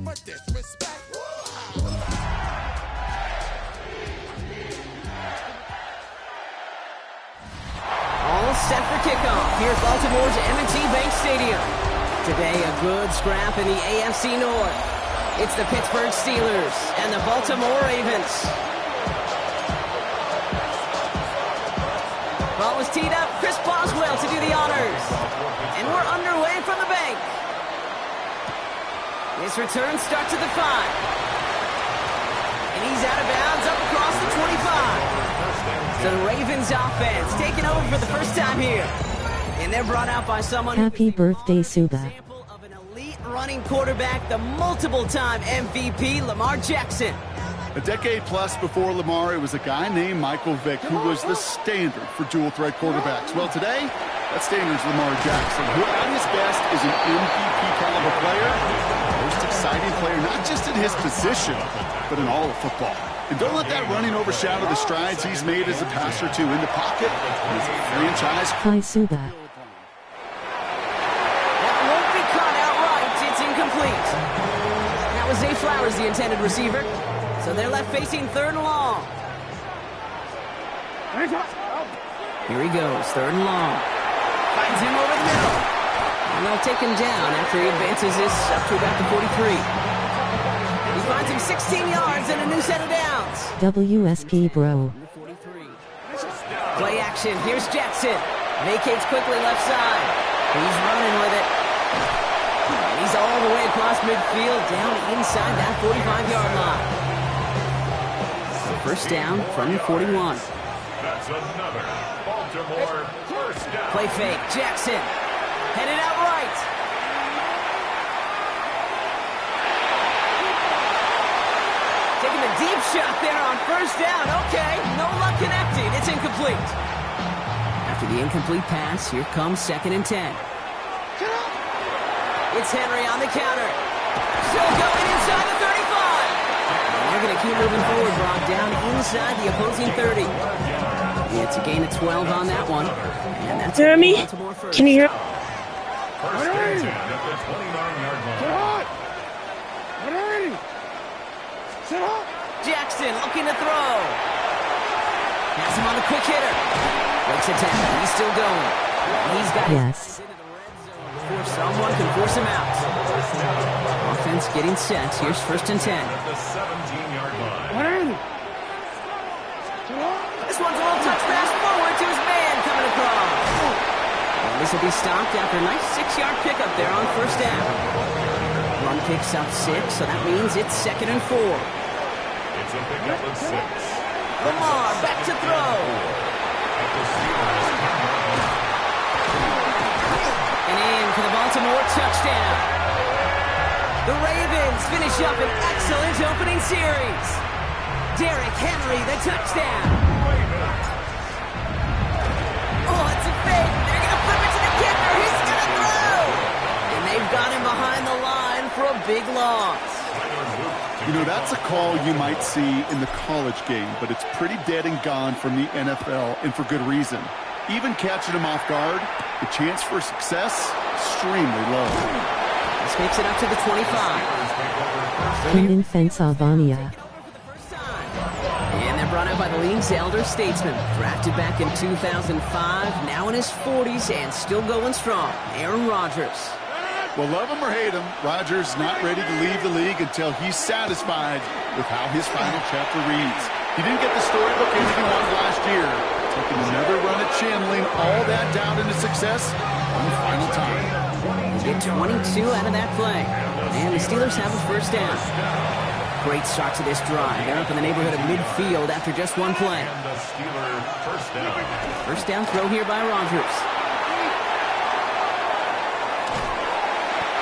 All set for kickoff. Here's Baltimore's M&T Bank Stadium. Today, a good scrap in the AFC North. It's the Pittsburgh Steelers and the Baltimore Ravens. Ball was teed up. Chris Boswell to do the honors. And we're underway from the bank. This return starts at the 5. And he's out of bounds up across the 25. So the Ravens offense taking over for the first time here. And they're brought out by someone... Happy birthday, Suba. ...example of an elite running quarterback, the multiple-time MVP, Lamar Jackson. A decade plus before Lamar, it was a guy named Michael Vick who was the standard for dual-threat quarterbacks. Well, today, that standard is Lamar Jackson, who at his best is an MVP-caliber player. Most exciting player, not just in his position, but in all of football. And don't let that running overshadow the strides he's made as a passer, too. In the pocket, he's a franchise. Hi, Suba. That won't be caught outright. It's incomplete. That was Zay Flowers, the intended receiver. So they're left facing third and long. Here he goes, third and long. Finds him over the middle. And they'll take him down after he advances this up to about the 43. He finds him 16 yards and a new set of downs. WSK, bro. Play action. Here's Jackson. Vacates quickly left side. He's running with it. And he's all the way across midfield, down inside that 45-yard line. First down from the 41. That's another Baltimore first down. Play fake. Jackson. Headed out right. Taking a deep shot there on first down. Okay, no luck connecting. It's incomplete. After the incomplete pass, here comes 2nd and 10. It's Henry on the counter. Still going inside the 35. And they're going to keep moving forward, Brock, down inside the opposing 30. Yeah, it's a gain of 12 on that one. And that's Jeremy, can you hear? First and 10 at the 29-yard line. Jackson looking to throw. Has him on the quick hitter. Breaks a tackle. He's still going. He's got Yes. before someone can force him out. Offense getting set. Here's 1st and 10. At the 17-yard line. This one's a little touch pass forward to his man coming across. And this will be stopped after a nice 6-yard pickup there on first down. Run picks up 6, so that means it's 2nd and 4. It's a pickup of 6. Lamar back to throw. And in for the Baltimore touchdown. The Ravens finish up an excellent opening series. Derrick Henry, the touchdown. Oh, it's a fake. They're going to flip it to the kicker. He's going to throw. And they've got him behind the line for a big loss. You know, that's a call you might see in the college game, but it's pretty dead and gone from the NFL, and for good reason. Even catching him off guard, the chance for success, extremely low. This makes it up to the 25. Kenan Fensavania. And they're brought out by the league's elder statesman. Drafted back in 2005, now in his 40s and still going strong. Aaron Rodgers. Well, love him or hate him, Rodgers not ready to leave the league until he's satisfied with how his final chapter reads. He didn't get the storybook ending he wanted last year. Taking another run at channeling all that doubt into success one final time. Get 22 out of that play. And the Steelers have a first down. Great start to this drive. They're up in the neighborhood of midfield after just one play. And the Steeler first down. First down throw here by Rodgers.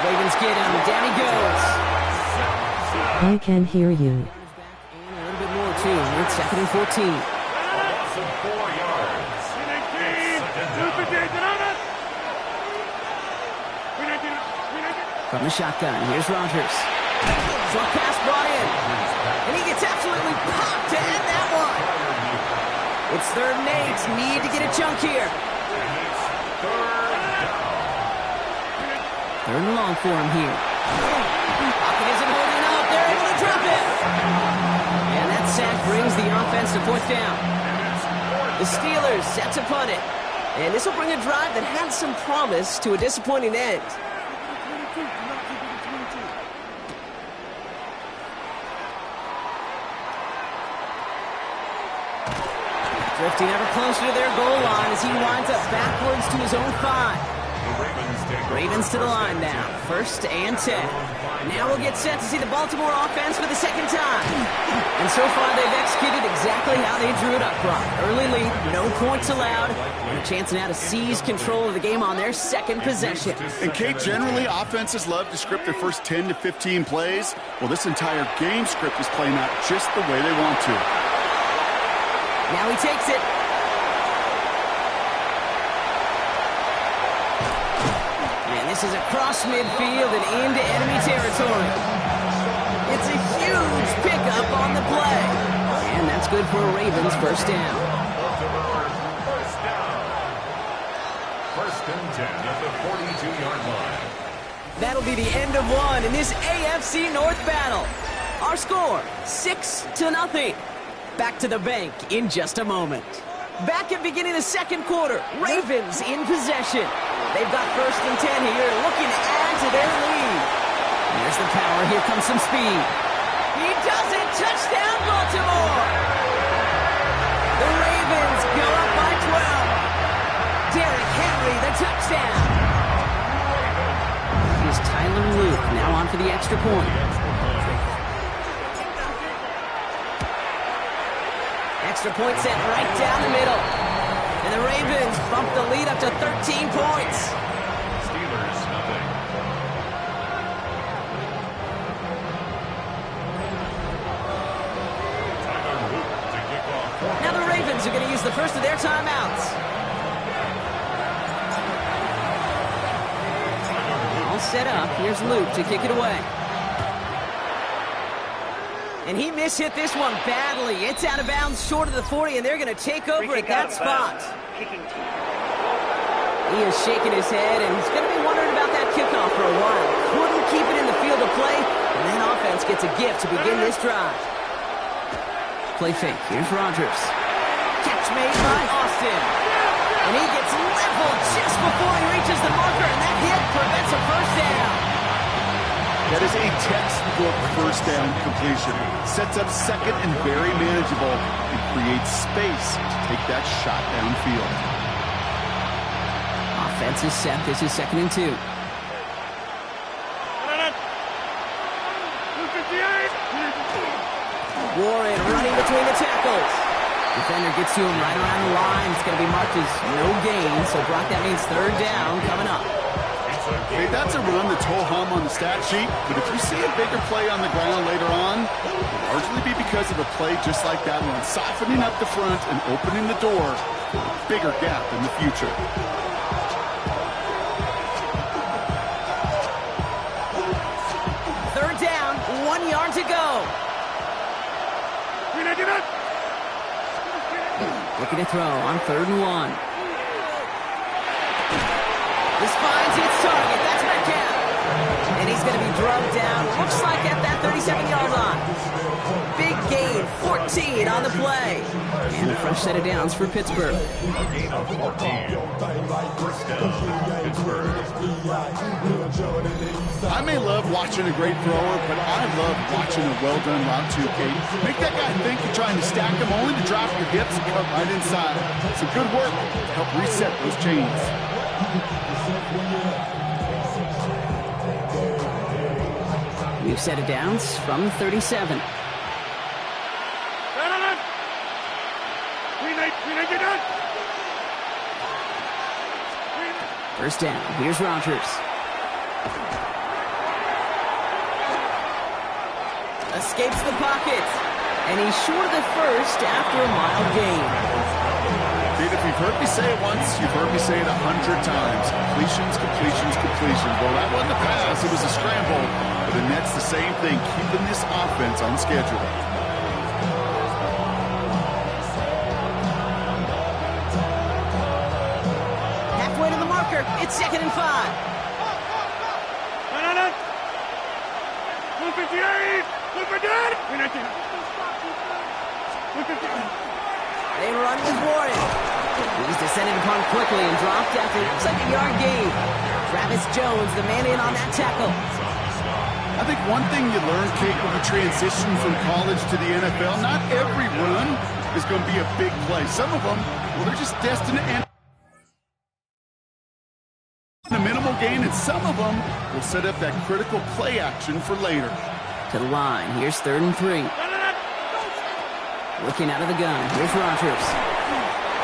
Ravens get him. Down he goes. I can hear you. And a little bit more, too. It's 2nd and 14. Loss of 4 yards. From the shotgun, here's Rodgers. Short pass brought in. And he gets absolutely popped to end that one. It's 3rd and 8. Need to get a chunk here. Third and long for him here. Pocket isn't holding first, a fourth down. The Steelers set to punt it. And this will bring a drive that had some promise to a disappointing end. Drifting ever closer to their goal line as he winds up backwards to his own 5. Ravens to the line now. 1st and 10. Now we'll get set to see the Baltimore offense for the second time. And so far they've executed exactly how they drew it up, Brock. Early lead, no points allowed, and a chance now to seize control of the game on their second possession. And Kate, generally offenses love to script their first 10 to 15 plays. Well, this entire game script is playing out just the way they want to. Now he takes it. And this is across midfield and into enemy territory. It's a huge pickup on the play. And that's good for a Ravens first down. First and 10 at the 42-yard line. That'll be the end of one in this AFC North battle. Our score, 6-0. Back to the bank in just a moment. Back at beginning of the second quarter, Ravens in possession. They've got 1st and 10 here, looking to add to their lead. There's the power, here comes some speed. He does it, touchdown Baltimore! The Ravens go up by 12. Derrick Henry, the touchdown. Here's Tyler Luke, now on for the extra point. Extra point set right down the middle. And the Ravens bump the lead up to 13 points. Steelers, nothing. Tyler Luke to kick off. Now the Ravens are going to use the first of their timeouts. All set up. Here's Luke to kick it away. And he mishit this one badly. It's out of bounds short of the 40, and they're going to take over at that spot. He is shaking his head, and he's going to be wondering about that kickoff for a while. Couldn't keep it in the field of play, and that offense gets a gift to begin this drive. Play fake. Here's Rodgers. Catch made by Austin. And he gets leveled just before he reaches the marker, and that hit prevents a first down. That is a textbook first down completion. Sets up second and very manageable and creates space to take that shot downfield. Offense is set. This is 2nd and 2. Warren running between the tackles. Defender gets to him right around the line. It's going to be marked as no gain. So, Brock, that means 3rd down coming up. Hey, that's a run that's ho-hum on the stat sheet, but if you see a bigger play on the ground later on, it'll largely be because of a play just like that one, softening up the front and opening the door for a bigger gap in the future. Third down, 1 yard to go. Looking to throw on 3rd and 1. This finds its target. That's Metcalf. And he's going to be drugged down. Looks like at that 37-yard line. Big gain, 14 on the play. And a fresh set of downs for Pittsburgh. Gain of 14. First down, Pittsburgh. I may love watching a great thrower, but I love watching a well-done route too, Kate. Make that guy think you're trying to stack him only to drop your hips and cut right inside. Some good work to help reset those chains. New set of downs from 37. First down. Here's Rodgers. Escapes the pocket. And he's short of the first after a mild gain. Dude, if you've heard me say it once, you've heard me say it 100 times. Completions, completions, completions. Well, that wasn't a pass. It was a scramble. But the net's the same thing, keeping this offense on schedule. Halfway to the marker. It's 2nd and 5. They run with Warren. He's descended upon quickly and dropped after it looks like a yard gain. Travis Jones, the man in on that tackle. I think one thing you learn, Kate, when you transition from college to the NFL, not every run is going to be a big play. Some of them, well, they're just destined to end a minimal gain, and some of them will set up that critical play action for later. To the line. Here's 3rd and 3. Looking out of the gun. Here's Rodgers.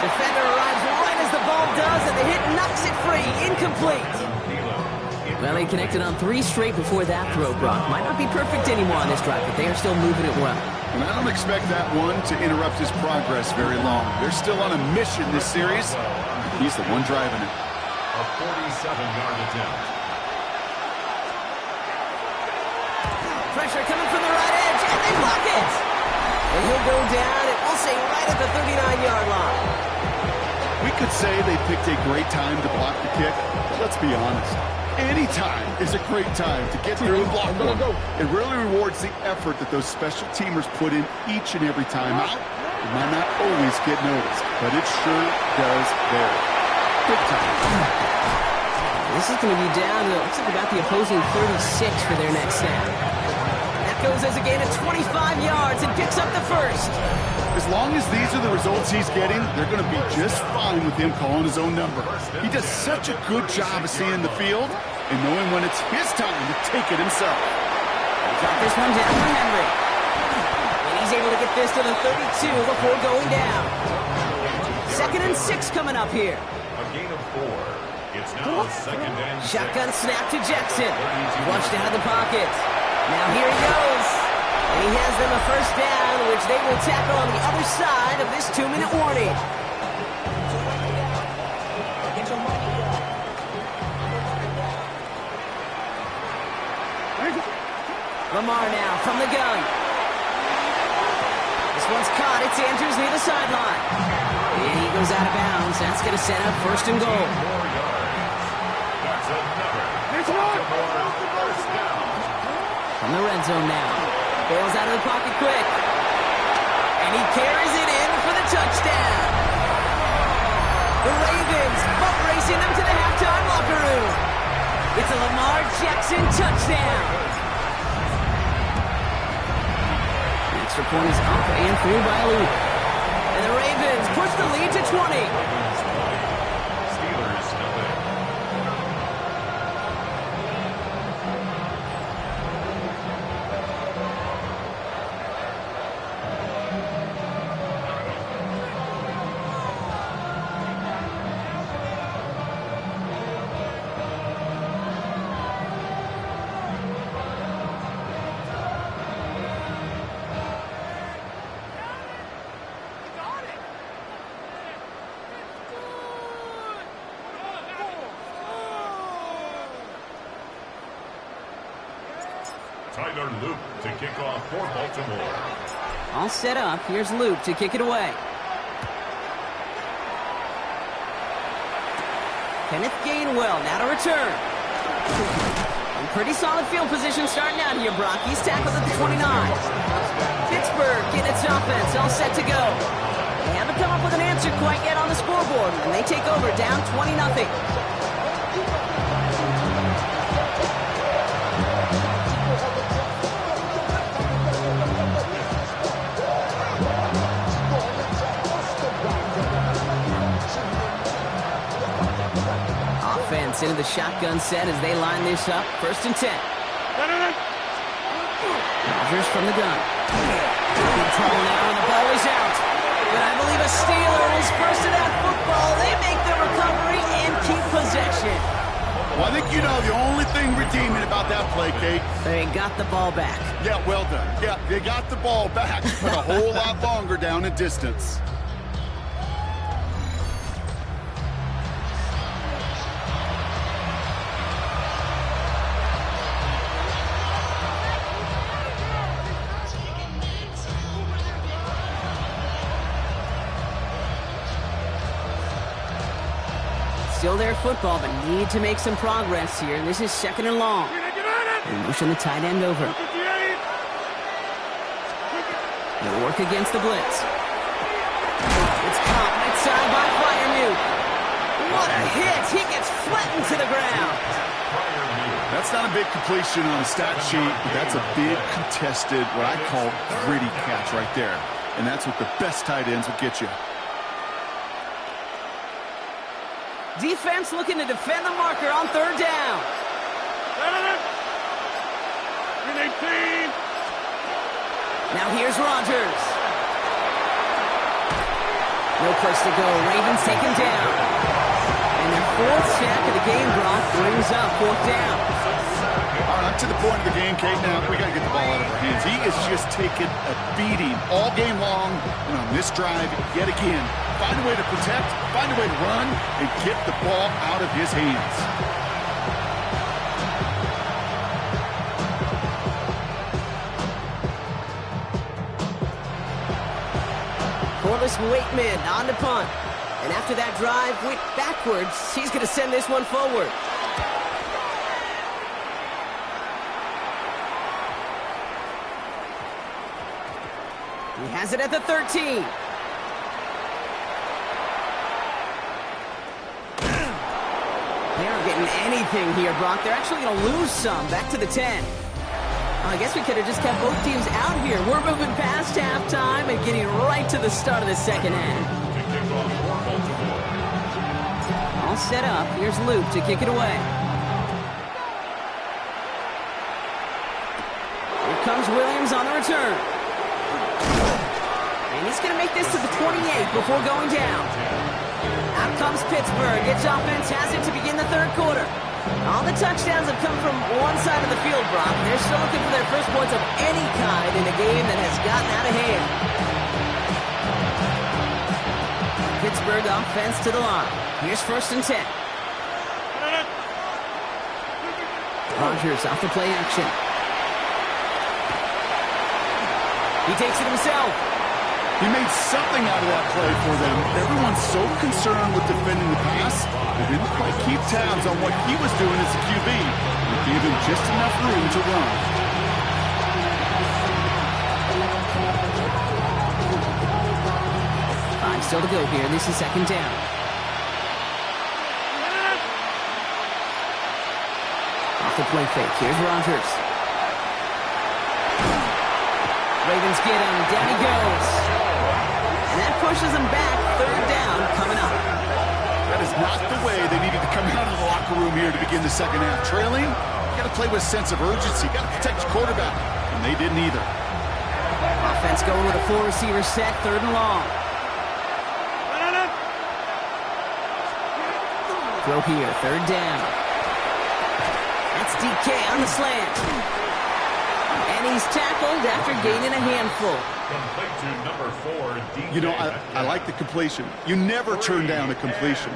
Defender arrives right as the ball does, and the hit knocks it free. Incomplete. Well, he connected on 3 straight before that throw, Brock. Might not be perfect anymore on this drive, but they are still moving it well. And I don't expect that one to interrupt his progress very long. They're still on a mission this series. He's the one driving it. A 47-yard attempt. Pressure coming from the right edge, and they block it! And he'll go down, and we'll say right at the 39-yard line. We could say they picked a great time to block the kick, but let's be honest. Any time is a great time to get through and block one. It really rewards the effort that those special teamers put in each and every time out. It might not always get noticed, but it sure does vary. Big time. This is going to be down to, looks like about the opposing 36 for their next snap. That goes as a gain of 25 yards and picks up the first. As long as these are the results he's getting, they're going to be just fine with him calling his own number. He does such a good job of seeing the field and knowing when it's his time to take it himself. Got this one down for Henry. And he's able to get this to the 32 before going down. 2nd and 6 coming up here. A gain of 4. It's now 2nd and 6. Shotgun snap to Jackson. Flushed out of the pocket. Now here he goes. And he has them a first down, which they will tackle on the other side of this 2-minute warning. Lamar now from the gun. This one's caught. It's Andrews near the sideline. And he goes out of bounds. That's going to set up 1st and goal. That's another. First down. From the red zone now. Bails out of the pocket quick. And he carries it in for the touchdown. The Ravens boat racing them to the halftime locker room. It's a Lamar Jackson touchdown. The extra point is up and through by Luke. And the Ravens push the lead to 20. Steelers nothing. Tyler Luke to kick off for Baltimore. All set up. Here's Luke to kick it away. Kenneth Gainwell now to return. And pretty solid field position starting out here, Brock. He's tackled at the 29. Pittsburgh getting its offense all set to go. They haven't come up with an answer quite yet on the scoreboard, and they take over down 20-0. Offense into the shotgun set as they line this up. 1st and 10. Rodgers from the gun. In trouble now, and the ball is out. But I believe a Steeler was first to that football. They make the recovery and keep possession. Well, I think you know the only thing redeeming about that play, Kate. They got the ball back. Yeah, well done. Yeah, they got the ball back, but a whole lot longer down in distance. Still their football, but need to make some progress here. This is 2nd and long. They motion the tight end over. They'll work against the blitz. Right side by Freiermuth. What a hit. He gets flattened to the ground. That's not a big completion on a stat sheet, but that's a big contested, what I call gritty catch right there. And that's what the best tight ends will get you. Defense looking to defend the marker on third down. Now here's Rodgers. No place to go. Ravens take him down. And their fourth sack of the game, Brock, brings up fourth down. All right, to the point of the game, Kate. Now, we got to get the ball out of our hands. He is just taking a beating all game long. And on this drive, yet again, find a way to protect, find a way to run, and get the ball out of his hands. Corliss Waitman on to punt. And after that drive went backwards, he's going to send this one forward. He has it at the 13. They aren't getting anything here, Brock. They're actually going to lose some. Back to the 10. I guess we could have just kept both teams out here. We're moving past halftime and getting right to the start of the second half. All set up. Here's Luke to kick it away. Here comes Williams on the return. And he's going to make this to the 28 before going down. Out comes Pittsburgh. Its offense has it to begin the third quarter. All the touchdowns have come from one side of the field, Brock. They're still looking for their first points of any kind in a game that has gotten out of hand. Pittsburgh offense to the line. Here's 1st and 10. Rodgers off the play action. He takes it himself. He made something out of that play for them. Everyone's so concerned with defending the pass, they didn't quite keep tabs on what he was doing as a QB. It gave him just enough room to run. Five still to go here. This is second down. Off the play fake. Here's Rodgers. Ravens get him. Down he goes. And that pushes him back. Third down coming up. That is not the way they needed to come out of the locker room here to begin the second half. Trailing, you got to play with a sense of urgency. Got to protect your quarterback. And they didn't either. Offense going with a 4-receiver set. Third and long. Throw here. Third down. That's DK on the slant. And he's tackled after gaining a handful. Complete to number 4, DK. You know, I like the completion. You never turn down a completion.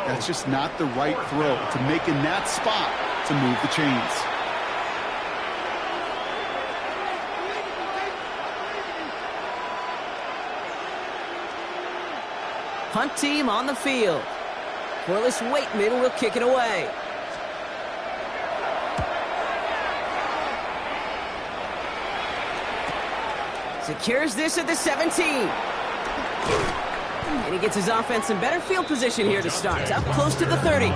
That's just not the right throw to make in that spot to move the chains. Punt team on the field. Corliss Waitman will kick it away. Secures this at the 17. And he gets his offense in better field position here to start. Up close to the 30.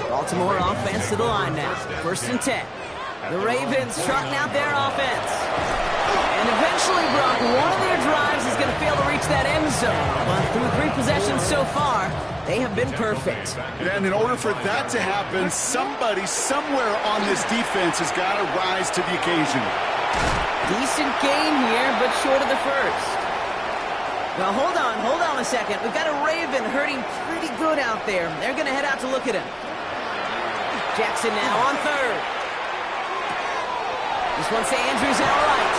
Baltimore offense to the line now. 1st and 10. The Ravens trotting out their offense. And eventually, Brock, one of their drives is going to fail to reach that end zone. But through 3 possessions so far, they have been perfect. And in order for that to happen, somebody somewhere on this defense has got to rise to the occasion. Decent game here, but short of the first. Well, hold on a second. We've got a Raven hurting pretty good out there. They're going to head out to look at him. Jackson now on third. This one's to Andrews out right.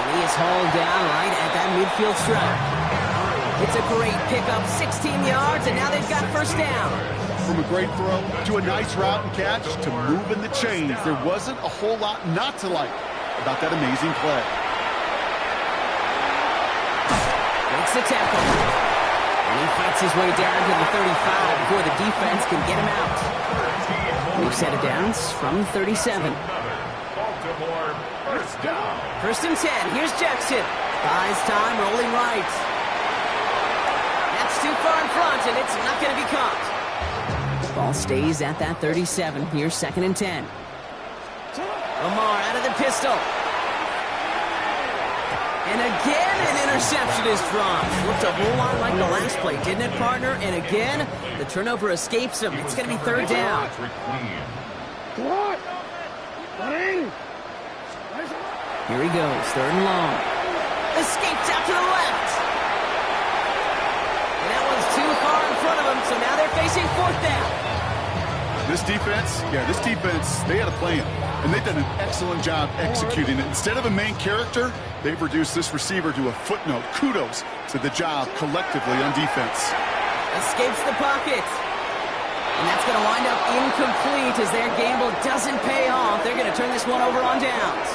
And he is hauled down right at that midfield stripe. It's a great pickup, 16 yards, and now they've got first down. From a great throw to a nice route and catch to moving the chains, there wasn't a whole lot not to like about that amazing play. Makes the tackle. And he fights his way down to the 35 before the defense can get him out. We've set it down from 37. Baltimore, first down. 1st and 10. Here's Jackson. Buys time, rolling right. interception. It's not going to be caught. Ball stays at that 37. Here's 2nd and 10. Lamar out of the pistol. And again, an interception is dropped. Looked a whole lot like the last play, didn't it, partner? And again, the turnover escapes him. It's going to be 3rd down. Here he goes, 3rd and long. Escapes out to the left. And that one's too far in front of him, so now they're facing 4th down. This defense, they had a plan, and they've done an excellent job executing it. Instead of a main character, they've reduced this receiver to a footnote. Kudos to the job collectively on defense. Escapes the pocket. And that's going to wind up incomplete as their gamble doesn't pay off. They're going to turn this one over on downs.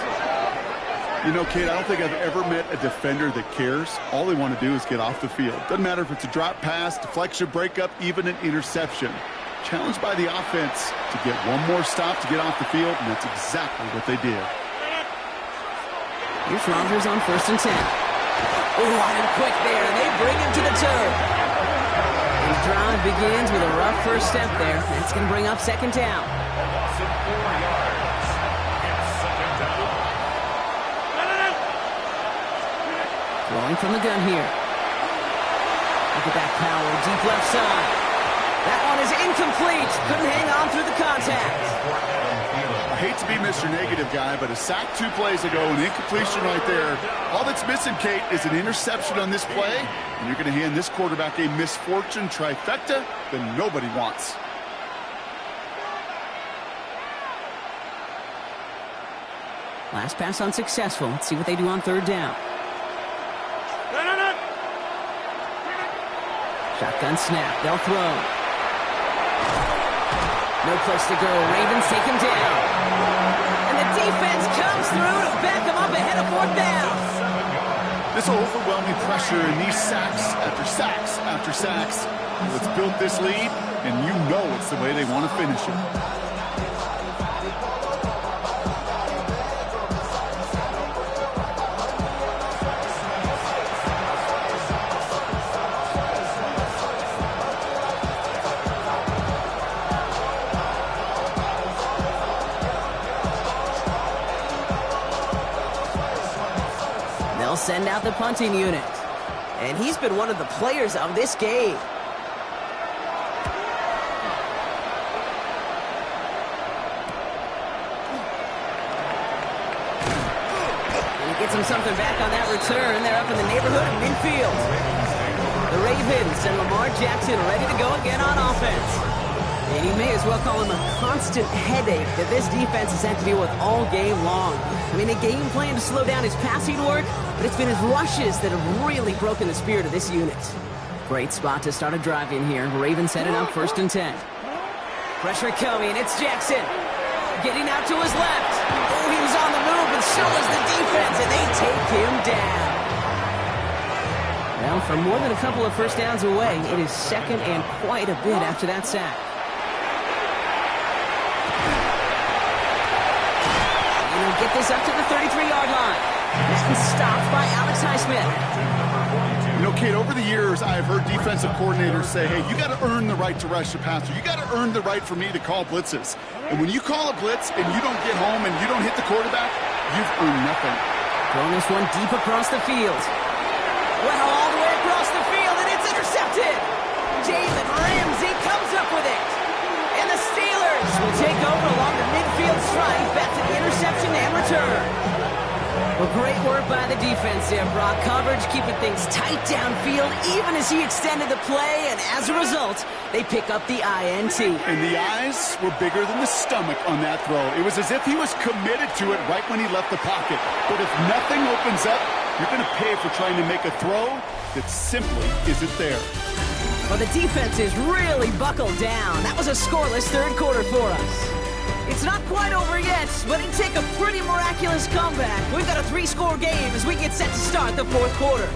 You know, kid, I don't think I've ever met a defender that cares. All they want to do is get off the field. Doesn't matter if it's a drop pass, deflection, breakup, even an interception. Challenged by the offense to get one more stop to get off the field, and that's exactly what they did. Here's Rodgers on 1st and 10. Wide and quick there, and they bring him to the turf. His drive begins with a rough first step there. That's going to bring up 2nd down. Loss of 4 yards. It's 2nd down. Throwing from the gun here. Look at that power, deep left side. That one is incomplete. Couldn't hang on through the contact. I hate to be Mr. Negative guy, but a sack 2 plays ago, an incompletion right there. All that's missing, Kate, is an interception on this play, and you're going to hand this quarterback a misfortune trifecta that nobody wants. Last pass unsuccessful. Let's see what they do on 3rd down. Shotgun snap. They'll throw. No place to go. Ravens take him down. And the defense comes through to back him up ahead of 4th down. This overwhelming pressure and these sacks after sacks after sacks, what's built this lead, and you know it's the way they want to finish it. Send out the punting unit. And he's been one of the players of this game. And he gets him something back on that return. They're up in the neighborhood of midfield. The Ravens and Lamar Jackson ready to go again on offense. And you may as well call him a constant headache that this defense has had to deal with all game long. I mean, they game plan to slow down his passing work, but it's been his rushes that have really broken the spirit of this unit. Great spot to start a drive in here. Ravens headed up 1st and 10. Pressure coming. It's Jackson. Getting out to his left. Oh, he was on the move, but so is the defense, and they take him down. Well, for more than a couple of first downs away, it is 2nd and quite a bit after that sack. Get this up to the 33-yard line. And stopped by Alex Highsmith. You know, Kate, over the years, I've heard defensive coordinators say, hey, you got to earn the right to rush the passer. You got to earn the right for me to call blitzes. And when you call a blitz and you don't get home and you don't hit the quarterback, you've earned nothing. Throwing this one deep across the field. Went all the way across the field, and it's intercepted. Jalen Ramsey comes up with it. And the Steelers will take over along the midfield stripe back to the interception and return. Well, great work by the defense there, Brock. Coverage keeping things tight downfield even as he extended the play, and as a result, they pick up the INT. And the eyes were bigger than the stomach on that throw. It was as if he was committed to it right when he left the pocket. But if nothing opens up, you're going to pay for trying to make a throw that simply isn't there. Well, the defense is really buckled down. That was a scoreless 3rd quarter for us. It's not quite over yet, but it'd take a pretty miraculous comeback. We've got a 3-score game as we get set to start the 4th quarter.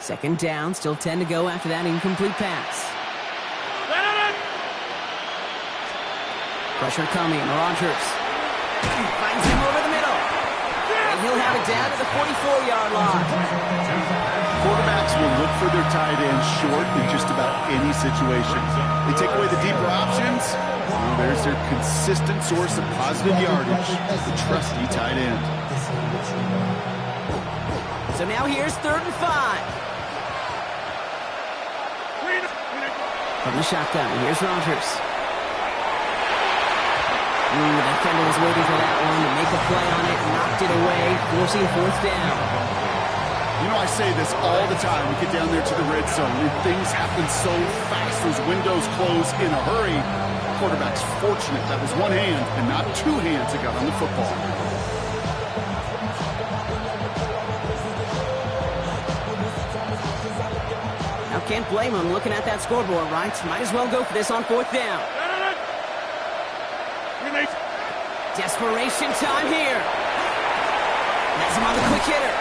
Second down, still 10 to go after that incomplete pass. Pressure coming, Rodgers finds him over the middle. And he'll have it down to the 44-yard line. Quarterbacks will look for their tight end short in just about any situation. They take away the deeper options. Well, there's their consistent source of positive yardage, the trusty tight end. So now here's 3rd and 5. From the shotgun, here's Rodgers. The defender was waiting for that one to make a play on it, knocked it away, forcing 4th down. You know, I say this all the time. We get down there to the red zone, and things happen so fast. Those windows close in a hurry. Quarterback's fortunate that was one hand and not two hands that got on the football. Now can't blame him looking at that scoreboard, right? Might as well go for this on 4th down. Desperation time here. Has him on the quick hitter.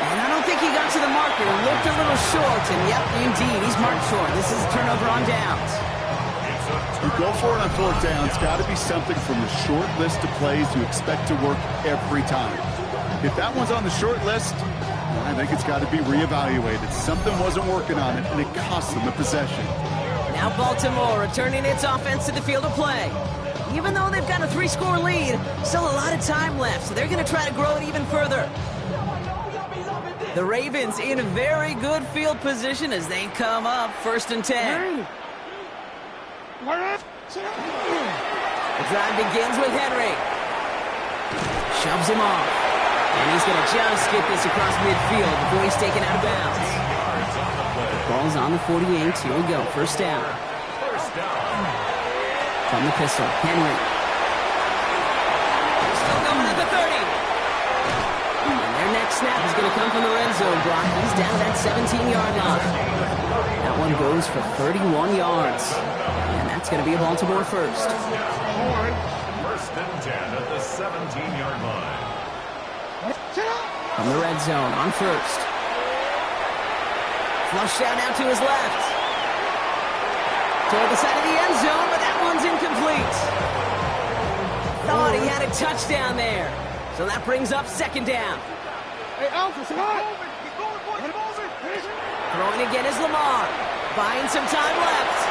And I don't think he got to the marker. Looked a little short, and yep, indeed, he's marked short. This is a turnover on downs. You go for it on 4th down. It's got to be something from the short list of plays you expect to work every time. If that one's on the short list, I think it's got to be reevaluated. Something wasn't working on it, and it cost them the possession. Now Baltimore returning its offense to the field of play. Even though they've got a 3-score lead, still a lot of time left, so they're going to try to grow it even further. The Ravens in a very good field position as they come up 1st and 10. The drive begins with Henry. Shoves him off. And he's going to just get this across midfield before he's taken out of bounds. Ball's on the 48. Here we go. 1st down. From the pistol, Henry. Still going at the 30. And their next snap is going to come from the red zone block. He's down that 17-yard line. That one goes for 31 yards. And that's going to be a Baltimore first. 1st and 10 at the 17-yard line. From the red zone on 1st. Flush down out to his left. Toward the side of the end zone, but that one's incomplete. Thought he had a touchdown there. So that brings up 2nd down. Throwing again is Lamar. Buying some time left.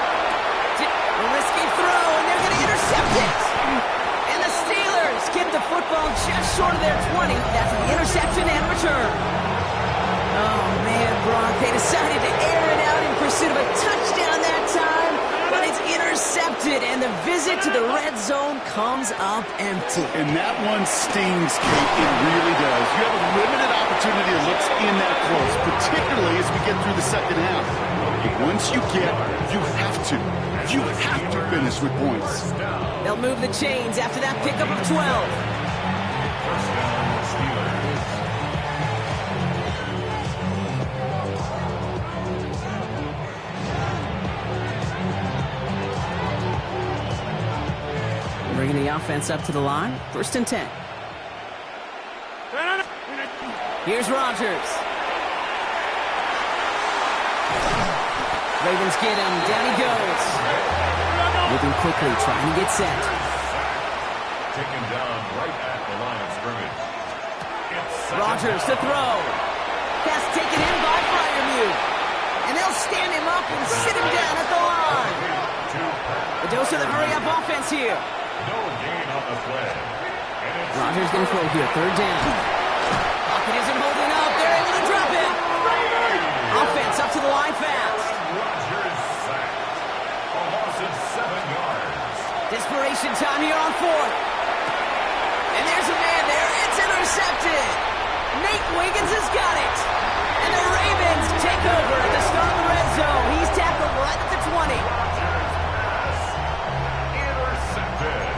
A risky throw, and they're going to intercept it. And the Steelers get the football just short of their 20. That's an interception and return. Oh, man, Brock, they decided to air it out in pursuit of a touchdown that time. But it's intercepted, and the visit to the red zone comes up empty. And that one stings, Kate. It really does. You have a limited opportunity that looks in that close, particularly as we get through the 2nd half. Once you have to finish with points. They'll move the chains after that pickup of 12. 1st down, Steelers. Bringing the offense up to the line. 1st and 10. Here's Rodgers. Ravens get him. Down he goes. Moving quickly, trying to get set. Taken down right at the line of scrimmage. Rodgers to throw. Pass taken in by Freiermuth. And they'll stand him up and sit him down at the line. The dose of the hurry-up offense here. No gain on the play. Rodgers going to throw here. 3rd down. Pocket isn't holding up. They're able to drop it. Offense up to the line fast. Rodgers sacked. A loss of 7 yards. Desperation time here on 4th. And there's a man there. It's intercepted. Nate Wiggins has got it. And the Ravens take over at the start of the red zone. He's tackled right at the 20. Intercepted.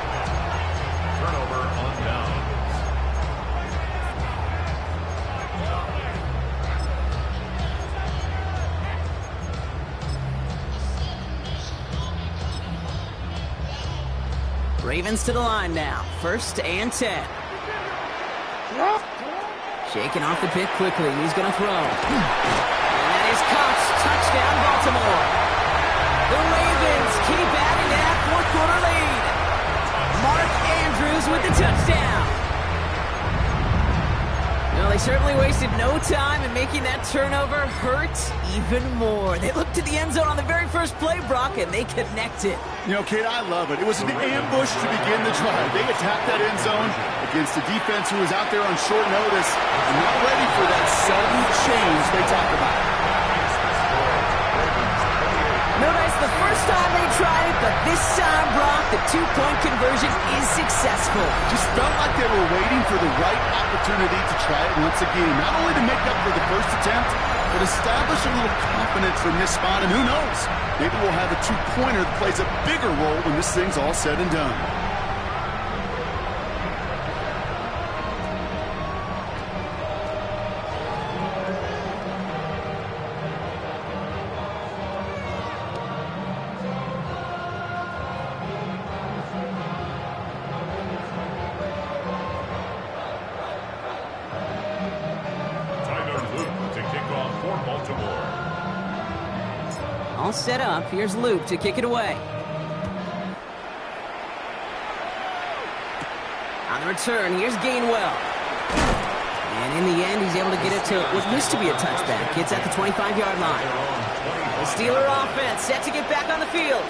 Turnover on down. Ravens to the line now. 1st and 10. Shaking off the pick quickly. He's going to throw. And that is caught. Touchdown, Baltimore. The Ravens keep adding to that fourth quarter lead. Mark Andrews with the touchdown. Well, they certainly wasted no time in making that turnover hurt even more. They looked to the end zone on the very first play, Brock, and they connected. You know, Kate, I love it. It was an ambush to begin the drive. They attacked that end zone against a defense who was out there on short notice and not ready for that sudden change they talk about. No, that's the first time they tried it, but this time, Brock, the two-point conversion is successful. Just felt like they were waiting for the right opportunity to try it once again. Not only to make up for the first attempt, but establish a little confidence from this spot. And who knows, maybe we'll have a two-pointer that plays a bigger role when this thing's all said and done. All set up. Here's Luke to kick it away. On the return, here's Gainwell. And in the end, he's able to get it to what used to be a touchback. It's at the 25-yard line. The Steeler offense set to get back on the field.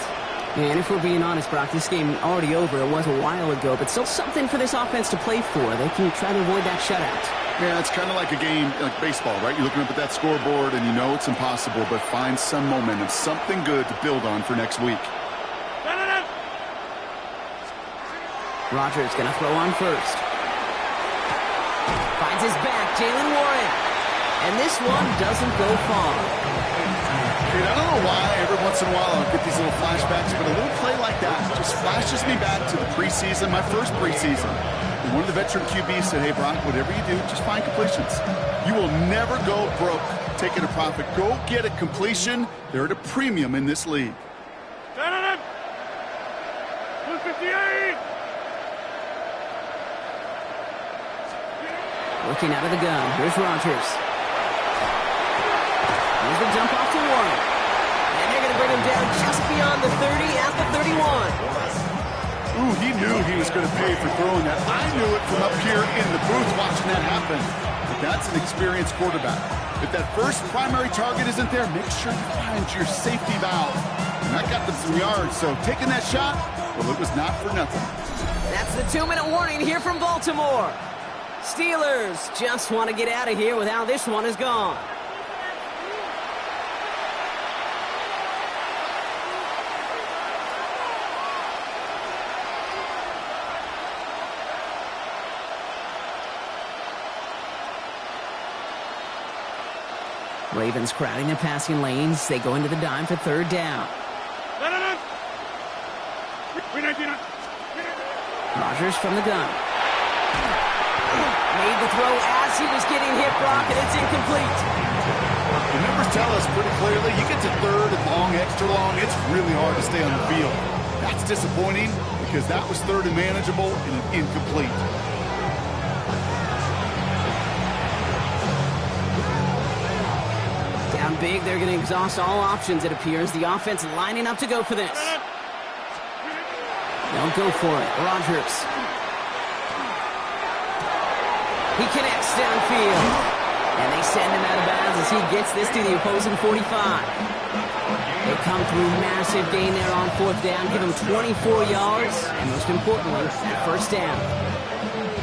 And if we're being honest, Brock, this game already over. It was a while ago, but still something for this offense to play for. They can try to avoid that shutout. Yeah, it's kind of like a game, like baseball, right? You're looking up at that scoreboard, and you know it's impossible, but find some momentum, something good to build on for next week. Rodgers going to throw on first. Finds his back, Jaylen Warren. And this one doesn't go far. Dude, I don't know why every once in a while I'll get these little flashbacks, but a little play like that just flashes me back to the preseason, my first preseason. And one of the veteran QBs said, hey, Brock, whatever you do, just find completions. You will never go broke taking a profit. Go get a completion. They're at a premium in this league. Looking out of the gun. Here's Rodgers. Here's the dump off to Warren. And they're going to bring him down just beyond the 30 at the 31. Ooh, he knew he was going to pay for throwing that. I knew it from up here in the booth watching that happen. But that's an experienced quarterback. If that first primary target isn't there, make sure you find your safety valve. And that got them some yards, so taking that shot, well, it was not for nothing. That's the 2-minute warning here from Baltimore. Steelers just want to get out of here with how this one is gone. Ravens crowding the passing lanes. They go into the dime for third down. Rodgers from the gun. Made the throw as he was getting hit, Brock, and it's incomplete. The numbers tell us pretty clearly, you get to third and long, extra long, it's really hard to stay on the field. That's disappointing because that was third and manageable and an incomplete. Down big, they're going to exhaust all options, it appears. The offense lining up to go for this. They'll go for it. Rodgers. He connects downfield. And they send him out of bounds as he gets this to the opposing 45. They come through massive gain there on fourth down, give him 24 yards, and most importantly, that first down.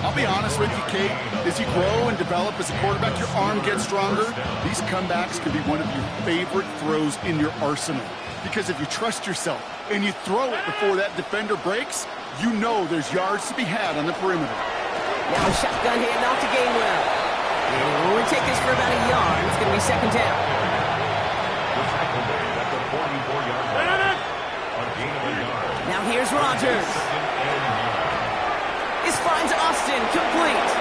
I'll be honest with you, Kate. As you grow and develop as a quarterback, your arm gets stronger. These comebacks can be one of your favorite throws in your arsenal. Because if you trust yourself and you throw it before that defender breaks, you know there's yards to be had on the perimeter. Now a shotgun handoff to Gainwell. And he'll only take this for about a yard. It's going to be second down. Now here's Rodgers. This finds Austin complete.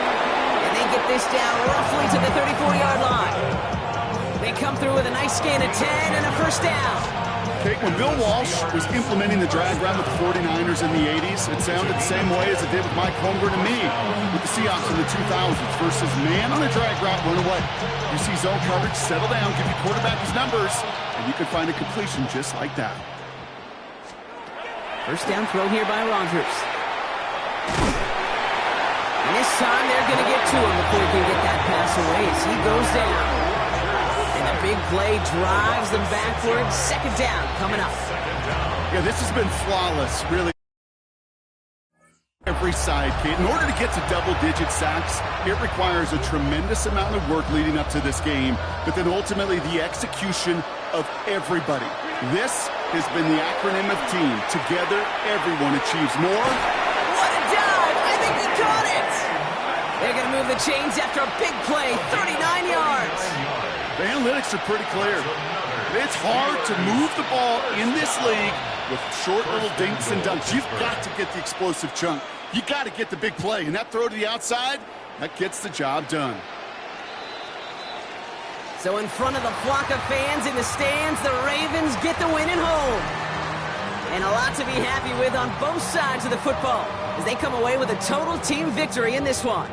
And they get this down roughly to the 34-yard line. They come through with a nice gain of 10 and a first down. Okay, when Bill Walsh was implementing the drag route with the 49ers in the 80s, it sounded the same way as it did with Mike Holmgren and me with the Seahawks in the 2000s versus man on a drag route, run away. You see zone coverage, settle down, give your quarterback his numbers, and you can find a completion just like that. First down throw here by Rodgers. And this time they're going to get to him before he can get that pass away as he goes down. And the big play drives them backwards. Second down coming up. Yeah, this has been flawless, really. Every side, Kate. In order to get to double-digit sacks, it requires a tremendous amount of work leading up to this game, but then ultimately the execution of everybody. This has been the acronym of team. Together, everyone achieves more. What a dive! I think he caught it! They're going to move the chains after a big play, 39 yards. The analytics are pretty clear. It's hard to move the ball in this league with short little dinks and dunks. You've got to get the explosive chunk. You got to get the big play, and that throw to the outside, that gets the job done. So in front of the flock of fans in the stands, the Ravens get the win at home. And a lot to be happy with on both sides of the football as they come away with a total team victory in this one.